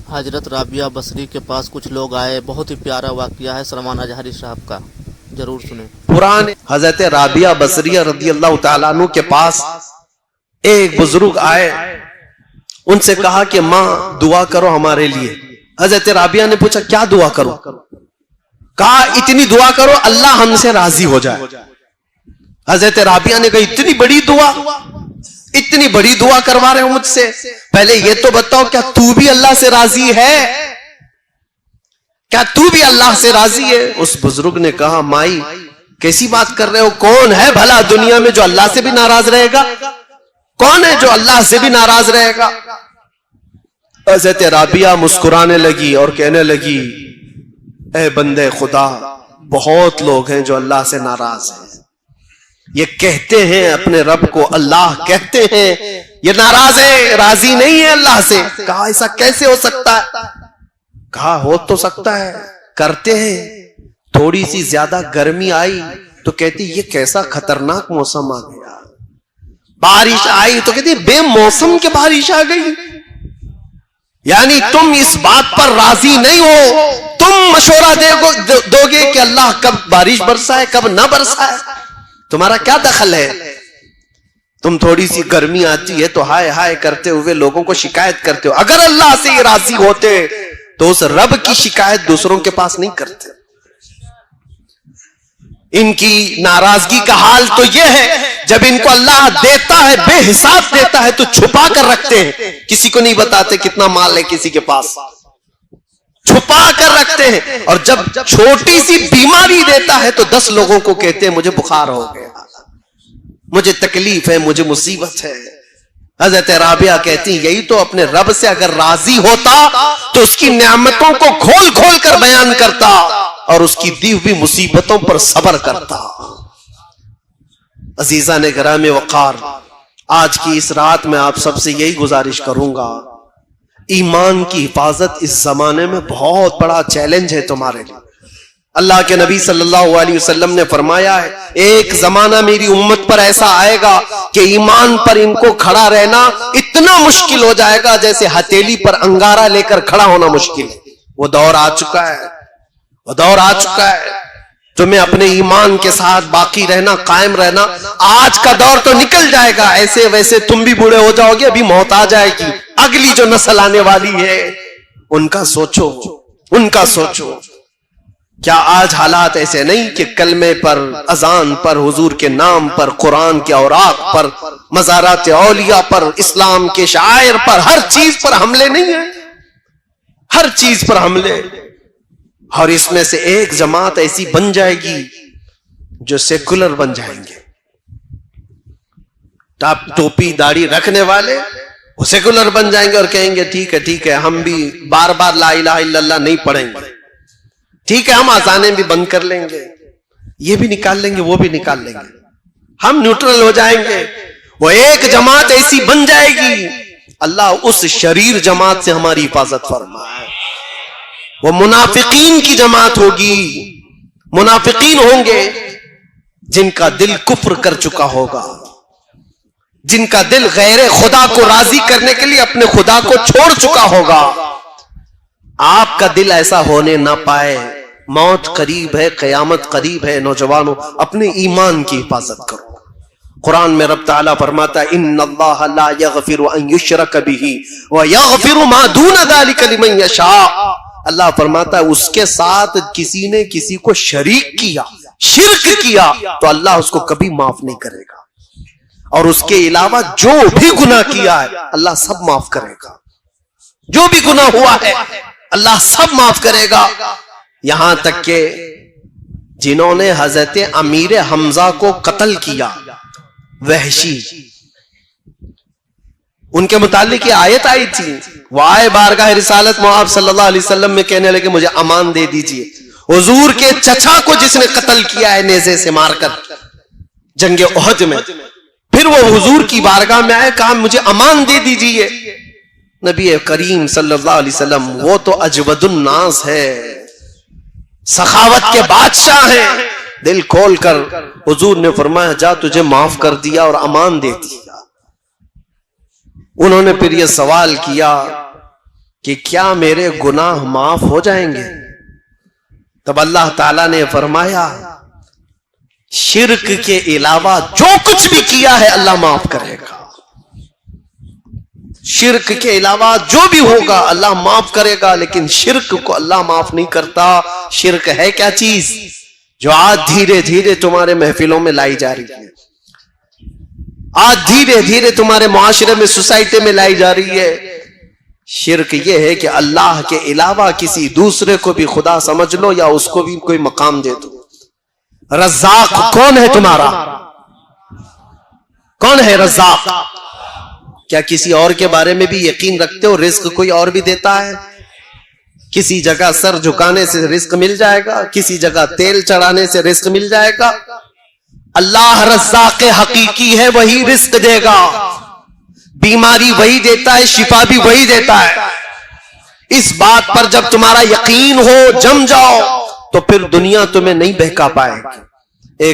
حضرت رابعہ بصری کے پاس کچھ لوگ آئے، بہت ہی پیارا واقعہ ہے سلمان اجہری صاحب کا، ضرور سنیں۔ قرآن حضرت رابعہ بصریہ رضی اللہ تعالیٰ عنہ کے پاس ایک بزرگ آئے، ان سے کہا کہ ماں دعا کرو ہمارے لیے۔ حضرت رابعہ نے پوچھا کیا دعا کرو؟ کہا اتنی دعا کرو اللہ ہم سے راضی ہو جائے۔ حضرت رابعہ نے کہا اتنی بڑی دعا، اتنی بڑی دعا کروا رہے ہو مجھ سے، پہلے یہ تو بتاؤ کیا تو بھی اللہ سے راضی ہے؟ کیا تو بھی اللہ سے راضی ہے؟ اس بزرگ نے کہا مائی کیسی بات کر رہے ہو، کون ہے بھلا دنیا میں جو اللہ سے بھی ناراض رہے گا؟ کون ہے جو اللہ سے بھی ناراض رہے گا؟ حضرت رابعہ مسکرانے لگی اور کہنے لگی اے بندے خدا، بہت لوگ ہیں جو اللہ سے ناراض ہیں، یہ کہتے ہیں اپنے رب کو اللہ کہتے ہیں، یہ ناراض ہے، راضی نہیں ہے اللہ سے۔ کہا ایسا کیسے ہو سکتا ہے؟ کہا ہو تو سکتا ہے، کرتے ہیں۔ تھوڑی سی زیادہ گرمی آئی تو کہتی یہ کیسا خطرناک موسم آ گیا، بارش آئی تو کہتی بے موسم کے بارش آ گئی۔ یعنی تم اس بات پر راضی نہیں ہو، تم مشورہ دو گے کہ اللہ کب بارش برسائے کب نہ برسائے، تمہارا کیا دخل ہے؟ تم تھوڑی سی گرمی آتی ہے تو ہائے ہائے کرتے ہوئے لوگوں کو شکایت کرتے ہو۔ اگر اللہ سے یہ راضی ہوتے تو اس رب کی شکایت دوسروں کے پاس نہیں کرتے۔ ان کی ناراضگی کا حال تو یہ ہے جب ان کو اللہ دیتا ہے بے حساب دیتا ہے تو چھپا کر رکھتے ہیں، کسی کو نہیں بتاتے کتنا مال ہے کسی کے پاس، چھپا کر رکھتے ہیں، اور جب چھوٹی سی بیماری دیتا ہے تو 10 لوگوں کو کہتے ہیں مجھے بخار ہو گیا، مجھے تکلیف ہے، مجھے مصیبت ہے۔ حضرت رابعہ کہتی یہی تو اپنے رب سے اگر راضی ہوتا تو اس کی نعمتوں کو کھول کھول کر بیان کرتا اور اس کی دی ہوئی مصیبتوں پر صبر کرتا۔ عزیزان گرام وقار، آج کی اس رات میں آپ سب سے یہی گزارش کروں گا، ایمان کی حفاظت اس زمانے میں بہت بڑا چیلنج ہے تمہارے لیے۔ اللہ کے نبی صلی اللہ علیہ وسلم نے فرمایا ہے ایک زمانہ میری امت پر ایسا آئے گا کہ ایمان پر ان کو کھڑا رہنا اتنا مشکل ہو جائے گا جیسے ہتھیلی پر انگارہ لے کر کھڑا ہونا مشکل ہے۔ وہ دور آ چکا ہے، وہ دور آ چکا ہے۔ تمہیں اپنے ایمان کے ساتھ باقی رہنا، قائم رہنا، آج کا دور تو نکل جائے گا، ایسے ویسے تم بھی بوڑھے ہو جاؤ گے، ابھی موت آ جائے گی، اگلی جو نسل آنے والی ہے ان کا سوچو، ان کا سوچو۔ کیا آج حالات ایسے نہیں کہ کلمے پر، اذان پر، حضور کے نام پر، قرآن کے اوراق پر، مزارات اولیاء پر، اسلام کے شعائر پر، ہر چیز پر حملے نہیں ہیں؟ ہر چیز پر حملے۔ اور اس میں سے ایک جماعت ایسی بن جائے گی جو سیکولر بن جائیں گے، ٹوپی داڑھی رکھنے والے وہ سیکولر بن جائیں گے اور کہیں گے ٹھیک ہے ٹھیک ہے، ہم بھی بار بار لا الہ الا اللہ نہیں پڑھیں گے، ٹھیک ہے ہم آزانیں بھی بند کر لیں گے، یہ بھی نکال لیں گے وہ بھی نکال لیں گے، ہم نیوٹرل ہو جائیں گے۔ وہ ایک جماعت ایسی بن جائے گی، اللہ اس شریر جماعت سے ہماری حفاظت فرمائے۔ وہ منافقین کی جماعت ہوگی، منافقین ہوں گے جن کا دل کفر کر چکا ہوگا، جن کا دل غیر خدا کو راضی کرنے کے لیے اپنے خدا کو چھوڑ چکا ہوگا۔ آپ کا دل ایسا ہونے نہ پائے، موت قریب ہے، قیامت قریب ہے۔ نوجوانوں اپنے ایمان کی حفاظت کرو۔ قرآن میں رب تعالیٰ فرماتا ہے ان اللہ لا یغفر ان یشرک بہ ویغفر ما دون ذلک لمن یشاء۔ اللہ فرماتا ہے اس کے ساتھ کسی نے کسی کو شریک کیا، شرک کیا تو اللہ اس کو کبھی معاف نہیں کرے گا، اور اس کے علاوہ جو بھی گناہ کیا ہے اللہ سب معاف کرے گا، جو بھی گناہ ہوا ہے اللہ سب معاف کرے گا۔ یہاں تک کہ جنہوں نے حضرت امیر حمزہ کو قتل کیا، وحشی، ان کے متعلق یہ آیت آئی تھی، وہ آئے بارگاہ رسالت آپ صلی اللہ علیہ وسلم میں کہنے لگے مجھے امان دے دیجئے۔ حضور کے چچا کو جس نے قتل کیا ہے نیزے سے مار کر جنگ احد میں، پھر وہ حضور کی بارگاہ میں آئے، کہا مجھے امان دے دیجئے۔ نبی کریم صلی اللہ علیہ وسلم وہ تو اجود الناس ہے، سخاوت کے بادشاہ ہیں، دل کھول کر حضور نے فرمایا جا تجھے معاف کر دیا اور امان دے دیا۔ انہوں نے پھر یہ سوال کیا کہ کیا میرے گناہ معاف ہو جائیں گے؟ تب اللہ تعالیٰ نے فرمایا شرک کے علاوہ جو کچھ بھی کیا ہے اللہ معاف کرے گا. شرک کے علاوہ جو بھی ہوگا اللہ معاف کرے گا، لیکن شرک کو اللہ معاف نہیں کرتا. شرک ہے کیا چیز جو آج دھیرے دھیرے تمہارے محفلوں میں لائی جا رہی ہے، آج دھیرے دھیرے تمہارے معاشرے میں، سوسائٹی میں لائی جا رہی ہے. شرک یہ ہے کہ اللہ کے علاوہ کسی دوسرے کو بھی خدا سمجھ لو یا اس کو بھی کوئی مقام دے دو. رزاق کون ہے تمہارا؟ کون ہے رزاق؟ کیا کسی اور کے بارے میں بھی یقین رکھتے ہو رزق کوئی اور بھی دیتا ہے؟ کسی جگہ سر جھکانے سے رزق مل جائے گا، کسی جگہ تیل چڑھانے سے رزق مل جائے گا. اللہ رزاق حقیقی ہے، وہی رزق دے گا. بیماری وہی دیتا ہے، شفا بھی وہی دیتا ہے. اس بات پر جب تمہارا یقین ہو، جم جاؤ، تو پھر دنیا تمہیں نہیں بہکا پائے گی.